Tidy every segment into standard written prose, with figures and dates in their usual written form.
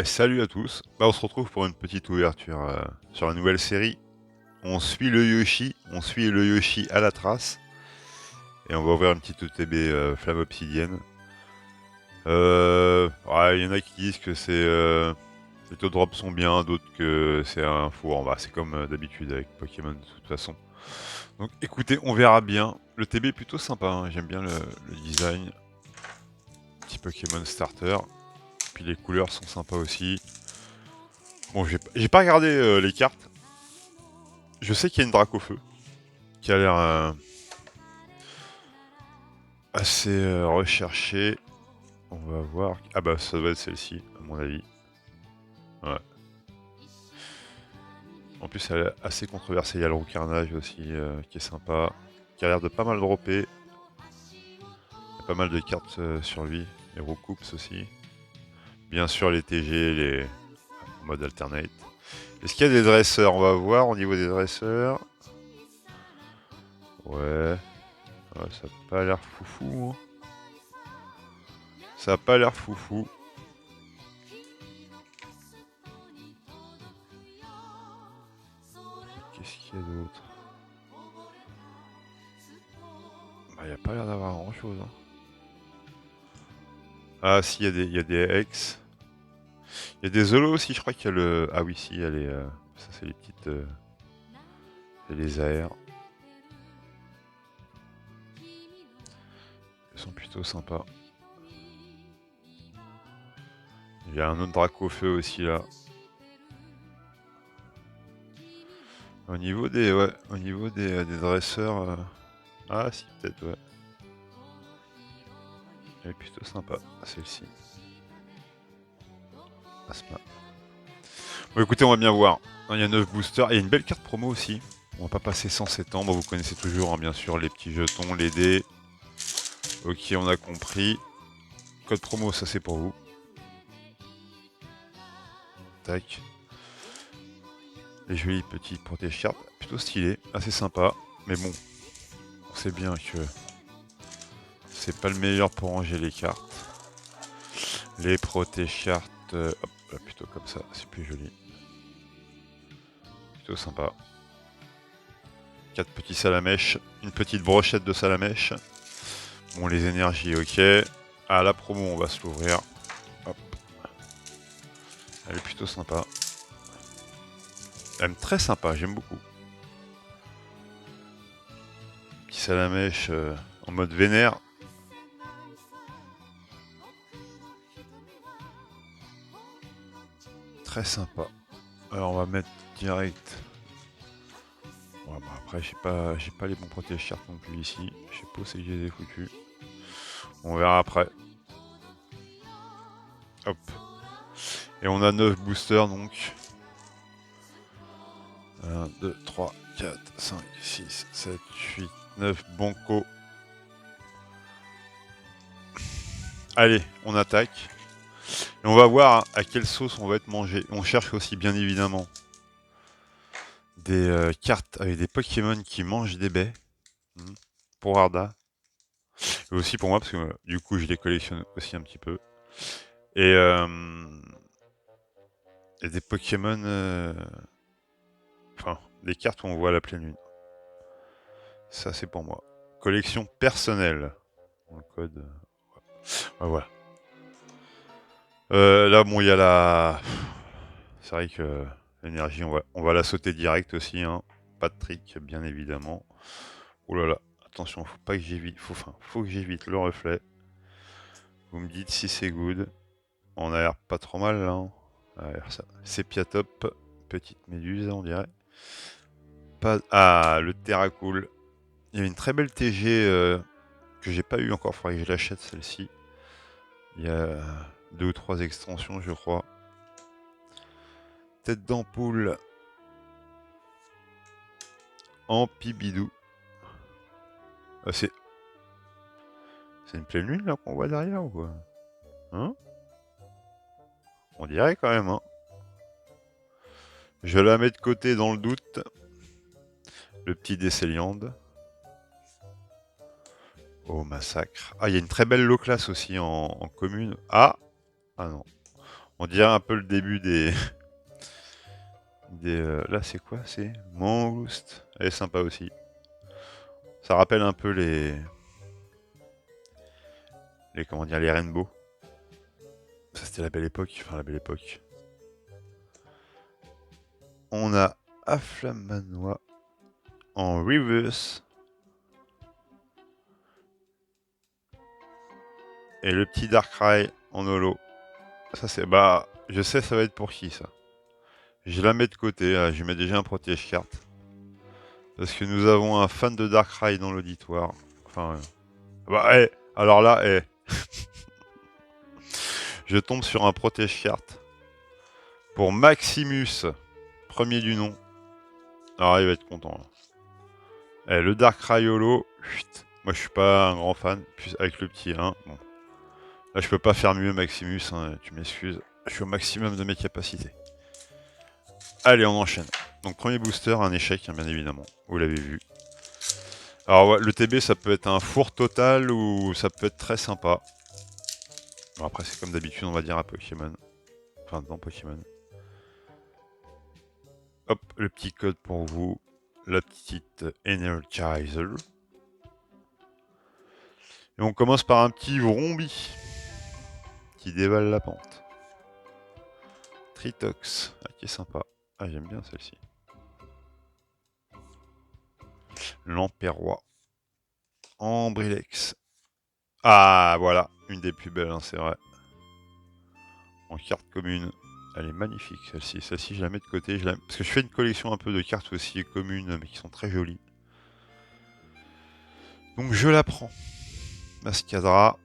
Salut à tous. On se retrouve pour une petite ouverture sur la nouvelle série. On suit le Yoshi à la trace. Et on va ouvrir une petite ETB flamme obsidienne. Il y en a qui disent que les taux de drop sont bien, d'autres que c'est un four. C'est comme d'habitude avec Pokémon de toute façon. Donc écoutez, on verra bien. Le TB est plutôt sympa, hein. J'aime bien le design. Petit Pokémon starter. Puis les couleurs sont sympas aussi. Bon, j'ai pas regardé les cartes. Je sais qu'il y a une Dracofeu qui a l'air assez recherchée. On va voir. Ah bah ça doit être celle-ci, à mon avis. Ouais. En plus, elle est assez controversée. Il y a le roux carnage aussi qui est sympa. Qui a l'air de pas mal dropper. Il y a pas mal de cartes sur lui. Les roux coups aussi. Bien sûr, les TG, les en mode alternate. Est-ce qu'il y a des dresseurs? On va voir au niveau des dresseurs. Ouais. Ça a pas l'air foufou. Hein. Ça a pas l'air foufou. Qu'est-ce qu'il y a d'autre? Il n'y a pas l'air d'avoir grand chose. Hein. Ah si, il y a des ex. Il y a des Zolos aussi, je crois qu'il y a le... Ah oui, si, il y a les... Ça c'est les petites... les AR. Ils sont plutôt sympas. Il y a un autre Dracofeu aussi là. Au niveau des... Ouais, au niveau des dresseurs... Ah si, peut-être, ouais. Elle est plutôt sympa, celle-ci. Asma. Bon écoutez, on va bien voir. Il y a 9 boosters. Et il y a une belle carte promo aussi. On va pas passer 107 ans. Bon, vous connaissez toujours, hein, bien sûr, les petits jetons, les dés. Ok, on a compris. Code promo, ça c'est pour vous. Tac. Les jolis petits protège-cartes. Plutôt stylé, assez sympa. Mais bon, on sait bien que c'est pas le meilleur pour ranger les cartes. Les protège-cartes, hop, là, plutôt comme ça, c'est plus joli. Plutôt sympa. 4 petits salamèches, une petite brochette de salamèche. Bon, les énergies, ok. Ah, la promo, on va se l'ouvrir. Hop. Elle est plutôt sympa. Elle est très sympa, j'aime beaucoup. Petit salamèche en mode vénère. Très sympa. Alors on va mettre direct. Ouais, bah après j'ai pas les bons protège cartes non plus ici. Je sais pas où c'est que je les ai foutus. On verra après. Hop. Et on a 9 boosters donc. 1, 2, 3, 4, 5, 6, 7, 8, 9 banco. Allez, on attaque. Et on va voir à quelle sauce on va être mangé. On cherche aussi bien évidemment des cartes avec des Pokémon qui mangent des baies. Pour Arda. Et aussi pour moi parce que du coup je les collectionne aussi un petit peu. Et des Pokémon... Enfin, des cartes où on voit la pleine lune. Ça c'est pour moi. Collection personnelle. Dans le code... voilà. Là bon il y a la... C'est vrai que l'énergie on va la sauter direct aussi. Hein. Pas de trick bien évidemment. Oh là là. Attention, faut pas que j'évite. Faut que j'évite le reflet. Vous me dites si c'est good. On a l'air pas trop mal là. Hein. Sépiatop, petite méduse on dirait. Pas... Ah, le Terracool. Il y a une très belle TG que j'ai pas eu encore, faudrait que je l'achète celle-ci. Il y a 2 ou 3 extensions je crois. Tête d'ampoule. Ampibidou. C'est une pleine lune là qu'on voit derrière ou quoi? Hein? On dirait quand même hein. Je la mets de côté dans le doute. Le petit Décéliande. Oh massacre. Ah il y a une très belle low class aussi en commune. Ah non. On dirait un peu le début des... Là, c'est quoi? C'est Mangouste. Elle est sympa aussi. Ça rappelle un peu comment dire, les Rainbow. Ça, c'était la belle époque. Enfin, la belle époque. On a Afflamanois en reverse. Et le petit Darkrai en holo. Ça, c'est... Bah, je sais ça va être pour qui, ça. Je la mets de côté. Là. Je mets déjà un protège-carte. Parce que nous avons un fan de Darkrai dans l'auditoire. Enfin... Bah, alors là, je tombe sur un protège-carte. Pour Maximus. Premier du nom. Alors, il va être content, là. Le Darkrai holo. Moi, je suis pas un grand fan. Puis avec le petit 1. Bon. Là, je peux pas faire mieux, Maximus. Hein, tu m'excuses. Je suis au maximum de mes capacités. Allez, on enchaîne. Donc, premier booster, un échec, hein, bien évidemment. Vous l'avez vu. Alors, ouais, le TB, ça peut être un four total ou ça peut être très sympa. Bon, après, c'est comme d'habitude, on va dire à Pokémon. Enfin, dans Pokémon. Hop, le petit code pour vous. La petite Energizer. Et on commence par un petit Vrombi. Qui dévale la pente. Tritox. Ah, qui est sympa. Ah, j'aime bien celle-ci. Lamperrois. Ambrilex. Ah, voilà. Une des plus belles, hein, c'est vrai. En carte commune. Elle est magnifique, celle-ci. Celle-ci, je la mets de côté. Parce que je fais une collection un peu de cartes aussi communes, mais qui sont très jolies. Donc, je la prends. Mascadra.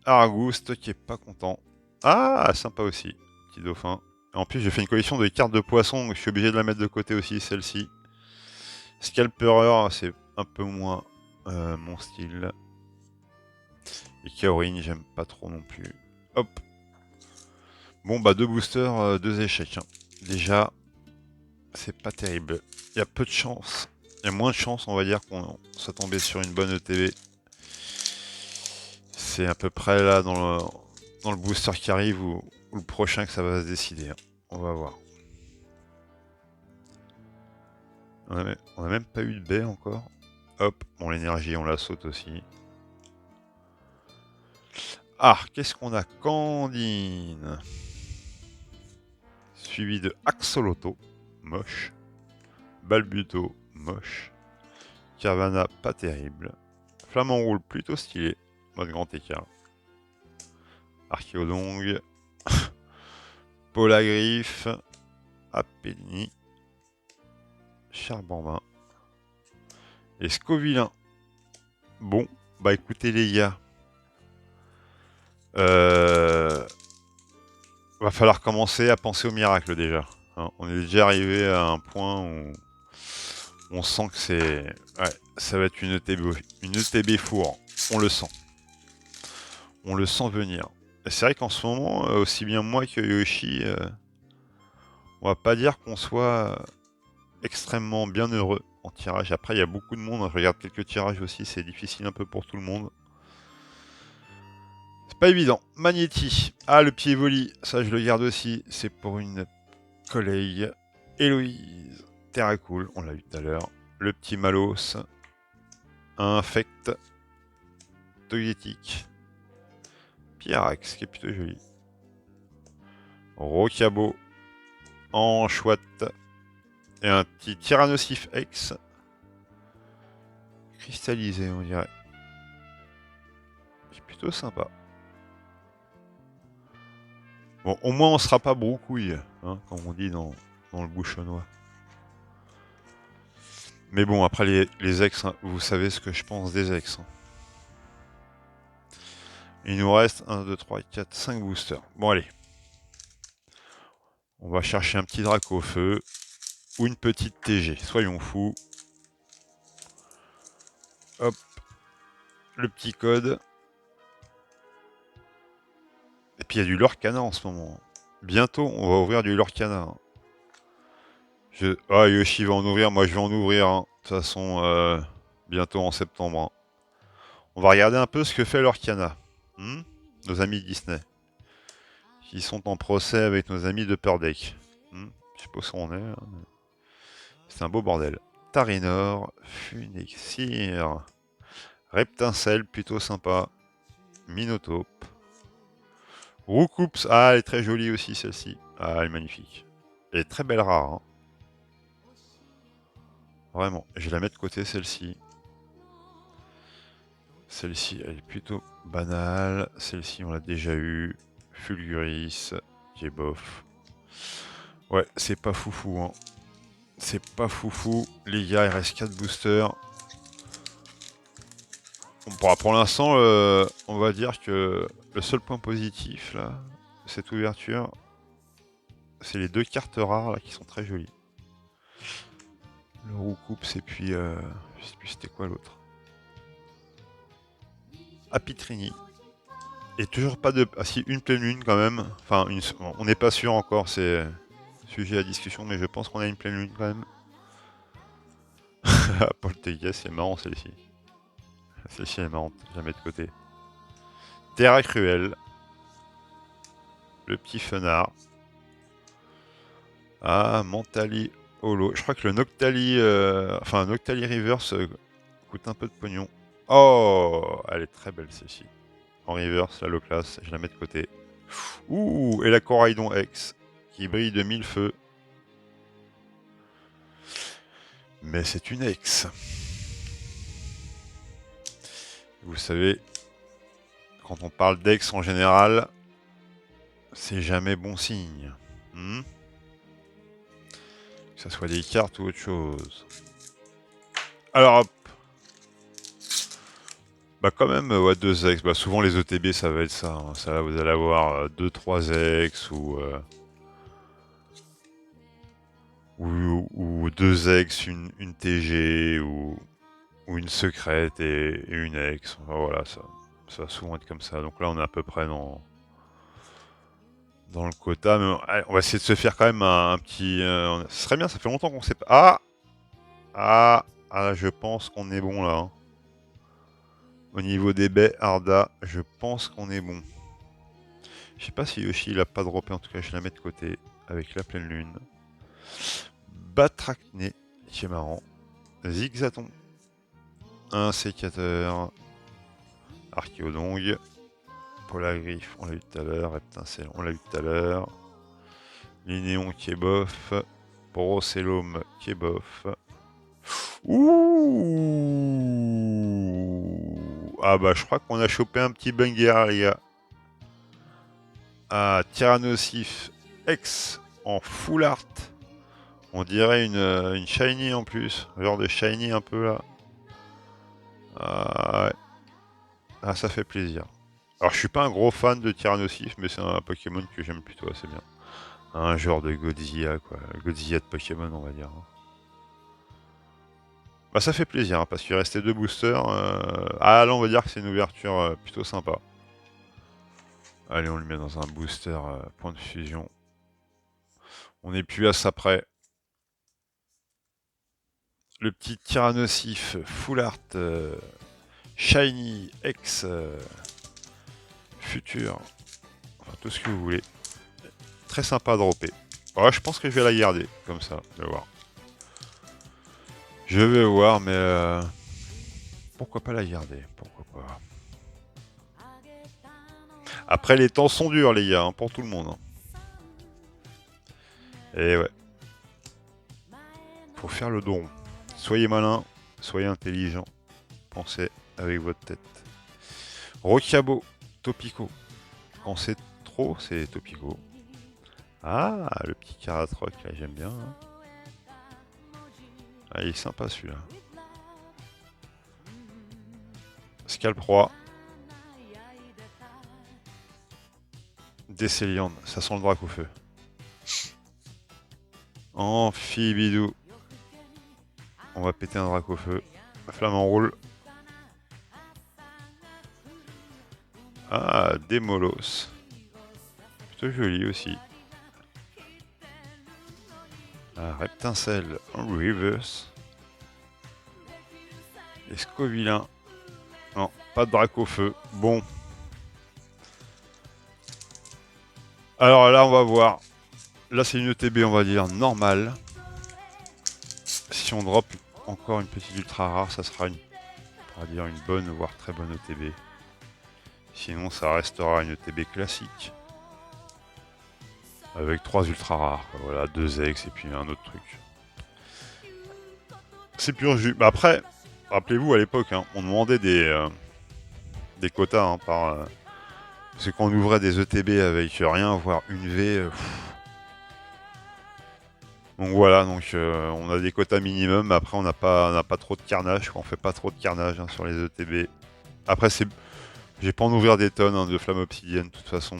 Argouste, qui est pas content. Ah, sympa aussi. Petit dauphin. Et en plus, j'ai fait une collection de cartes de poissons, donc je suis obligé de la mettre de côté aussi, celle-ci. Scalperer, c'est un peu moins mon style. Et Kaorin, j'aime pas trop non plus. Hop. Bon, bah, deux boosters, deux échecs. Hein. Déjà, c'est pas terrible. Il y a peu de chance. Il y a moins de chance, on va dire, qu'on soit tombé sur une bonne ETB. C'est à peu près là dans le booster qui arrive ou le prochain que ça va se décider. Hein. On va voir. On a même pas eu de baie encore. Hop, bon, l'énergie, on la saute aussi. Ah, qu'est-ce qu'on a? Candine. Suivi de Axolotl, moche. Balbuto, moche. Carvana, pas terrible. Flamant roule, plutôt stylé. Mode grand écart. Archéodong. Polagriffe. Apéni. Charbambin. Et Scovillain. Bon, bah écoutez les gars. Va falloir commencer à penser au miracle déjà. Hein, on est déjà arrivé à un point où on sent que c'est... Ouais, ça va être une ETB four. On le sent. On le sent venir. Et c'est vrai qu'en ce moment, aussi bien moi que Yoshi, on va pas dire qu'on soit extrêmement bien heureux en tirage. Après, il y a beaucoup de monde. Je regarde quelques tirages aussi. C'est difficile un peu pour tout le monde. C'est pas évident. Magnéti. Ah, le pied voli. Ça, je le garde aussi. C'est pour une collègue. Héloïse. Terracool. On l'a eu tout à l'heure. Le petit Malos. Infect. Togetic. Pyrax, qui est plutôt joli. Rocabo. Enchouette. Et un petit Tyrannosif X. Cristallisé, on dirait. C'est plutôt sympa. Bon, au moins on sera pas broucouille, hein, comme on dit dans le bouchonnois. Mais bon, après les ex, hein, vous savez ce que je pense des ex. Hein. Il nous reste 1, 2, 3, 4, 5 boosters. Bon, allez. On va chercher un petit drac au feu. Ou une petite TG. Soyons fous. Hop. Le petit code. Et puis il y a du Lorcana en ce moment. Bientôt, on va ouvrir du Lorcana. Ah, Yoshi va en ouvrir. Moi, je vais en ouvrir. Hein. De toute façon, bientôt en septembre. Hein. On va regarder un peu ce que fait Lorcana. Nos amis Disney. qui sont en procès avec nos amis de Upper Deck. Je sais pas où ça en est. Hein, mais... C'est un beau bordel. Tarinor, Funexir, Reptincelle, plutôt sympa. Minotape. Roucoups, ah, elle est très jolie aussi celle-ci. Ah, elle est magnifique. Elle est très belle rare. Hein. Vraiment, je vais la mettre de côté celle-ci. Celle-ci, elle est plutôt banale. Celle-ci, on l'a déjà eu. Fulguris, qui est bof. Ouais, c'est pas foufou. Hein. C'est pas foufou. Les gars, il reste 4 boosters. Pour l'instant, on va dire que le seul point positif, là, de cette ouverture, c'est les 2 cartes rares, là, qui sont très jolies. Le Roucoups, et puis, je sais plus c'était quoi l'autre. Apitrini. Et toujours pas de... Ah si, une pleine lune quand même. Enfin, on n'est pas sûr encore, c'est sujet à discussion, mais je pense qu'on a une pleine lune quand même. Paul Tegas, c'est marrant celle-ci. Celle-ci est marrante, je la mets de côté. Terra Cruelle. Le petit fenard. Ah, Mentali Holo. Je crois que le Noctali... Enfin, Noctali Reverse coûte un peu de pognon. Oh, elle est très belle celle-ci. En reverse, la low class, je la mets de côté. Ouh, et la Coraidon X, qui brille de 1000 feux. Mais c'est une ex. Vous savez, quand on parle d'ex en général, c'est jamais bon signe. Que ce soit des cartes ou autre chose. Alors, hop. Bah quand même, ouais, 2 ex. Bah souvent les ETB, ça va être ça. Hein. Ça, vous allez avoir 2-3 ex ou 2 ex, une TG ou une secrète et une ex. Enfin, voilà, ça va souvent être comme ça. Donc là, on est à peu près dans le quota. Mais allez, on va essayer de se faire quand même un petit... ce serait bien, ça fait longtemps qu'on sait pas... Ah, je pense qu'on est bon là. Hein. Au niveau des baies, Arda, je pense qu'on est bon. Je sais pas si Yoshi il a pas droppé, en tout cas je la mets de côté avec la pleine lune. Batrachné, qui est marrant. Zigzaton. Un sécateur. Archéodong. Polagriffe, on l'a eu tout à l'heure. Reptincelle, on l'a eu tout à l'heure. Linéon qui est bof. Brocellum qui est bof. Ouh. Ah bah je crois qu'on a chopé un petit banger les gars. Ah, Tyrannosif X en full art. On dirait une shiny en plus. Genre de shiny un peu là. Ah, ouais. Ah, ça fait plaisir. Alors je suis pas un gros fan de Tyrannosif, mais c'est un Pokémon que j'aime plutôt assez bien. Un genre de Godzilla quoi. Godzilla de Pokémon on va dire. Bah ça fait plaisir hein, parce qu'il restait 2 boosters. Ah là on va dire que c'est une ouverture plutôt sympa. Allez on le met dans un booster point de fusion. On n'est plus à ça près. Le petit Tyrannosif Full Art Shiny X Futur. Enfin tout ce que vous voulez. Très sympa à dropper. Ouais, je pense que je vais la garder comme ça. Je vais voir. Je vais voir mais pourquoi pas la garder? Pourquoi pas? Après les temps sont durs les gars, hein, pour tout le monde. Hein. Et ouais. Faut faire le don. Soyez malin, soyez intelligent. Pensez avec votre tête. Rocabo, Topico. Quand c'est trop, c'est Topico. Ah, le petit Karatroc, là, j'aime bien. Hein. Ah, il est sympa celui-là. Scalproie. Décéliande, ça sent le drac au feu. Amphibidou. On va péter un drac au feu. Flamme roule. Ah, Démolos. Plutôt joli aussi. Ah, Reptincelle en reverse. Escovilain. Non, pas de drac au feu. Bon. Alors là, on va voir. Là, c'est une ETB, on va dire, normale. Si on drop encore une petite ultra rare, ça sera on va dire une bonne, voire très bonne ETB. Sinon, ça restera une ETB classique. Avec 3 ultra rares. Voilà, 2 ex et puis un autre truc. C'est pur jus. Bah après, rappelez-vous, à l'époque, hein, on demandait des quotas hein, par... c'est qu'on ouvrait des ETB avec rien, voire une V. Donc voilà, donc on a des quotas minimum, mais après on n'a pas trop de carnage, quoi. On fait pas trop de carnage hein, sur les ETB. Après j'ai pas en ouvrir des tonnes hein, de flammes obsidiennes de toute façon.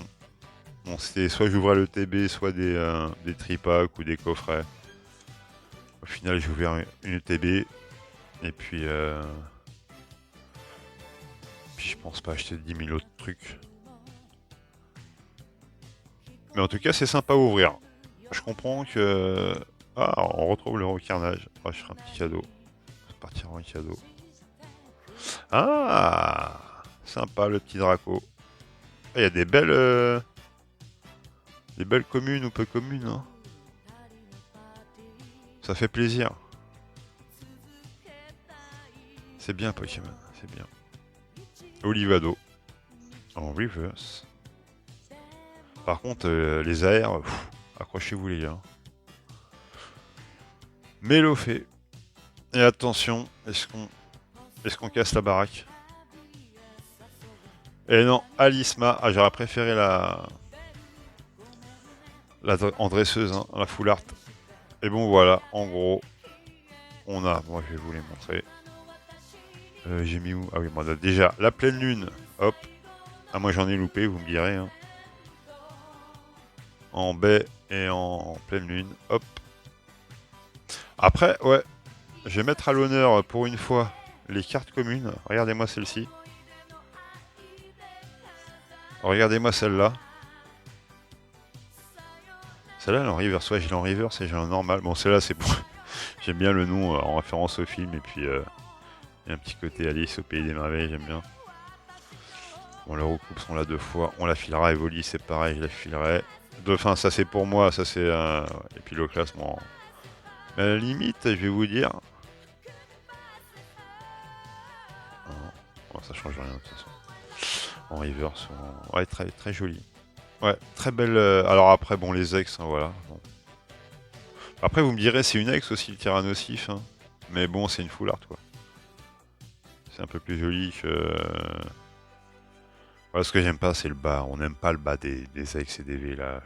Bon, c'était soit j'ouvrais le TB, soit des tripacks ou des coffrets. Au final j'ai ouvert une ETB et puis je pense pas acheter 10 000 autres trucs. Mais en tout cas c'est sympa à ouvrir. Je comprends que... Ah, on retrouve le recarnage. Ah, je ferai un petit cadeau. Ça partira en cadeau. Ah, sympa le petit Draco. Il y a des belles communes ou peu communes. Hein. Ça fait plaisir. C'est bien Pokémon, c'est bien. Olivado. En reverse. Par contre, les AR, accrochez-vous les gars. Mélofée. Et attention, est-ce qu'on casse la baraque? Et non, Alisma. Ah, j'aurais préféré en dresseuse, hein, la full art. Et bon voilà, en gros, on a... Moi je vais vous les montrer. J'ai mis où? Ah oui, on a déjà la pleine lune. Hop. Ah moi j'en ai loupé, vous me direz. Hein. En baie et en pleine lune. Hop. Après, ouais. Je vais mettre à l'honneur pour une fois les cartes communes. Regardez-moi celle-ci. Regardez-moi celle-là. Celle-là, elle est en reverse. Ouais, j'ai en reverse et j'ai en normal. Bon, celle-là, c'est pour... J'aime bien le nom en référence au film. Et puis, il y a un petit côté Alice au Pays des Merveilles, j'aime bien. Bon, les recoupes sont là 2 fois. On la filera. Evoli, c'est pareil, je la filerai. Enfin, ça c'est pour moi. Ça c'est... Et puis le classement. Mais à la limite, je vais vous dire... Non, ça change rien de toute façon. En reverse, ouais, très, très joli. Ouais, très belle... Alors après, bon, les ex, hein, voilà. Bon. Après, vous me direz, c'est une ex aussi, le Tyrannosif. Hein. Mais bon, c'est une full art, quoi. C'est un peu plus joli que... Voilà, ce que j'aime pas, c'est le bas. On n'aime pas le bas des ex et des V, là.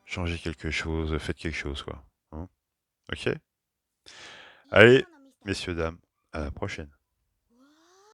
Changez quelque chose, faites quelque chose, quoi. Hein, ok? Allez, messieurs, dames, à la prochaine.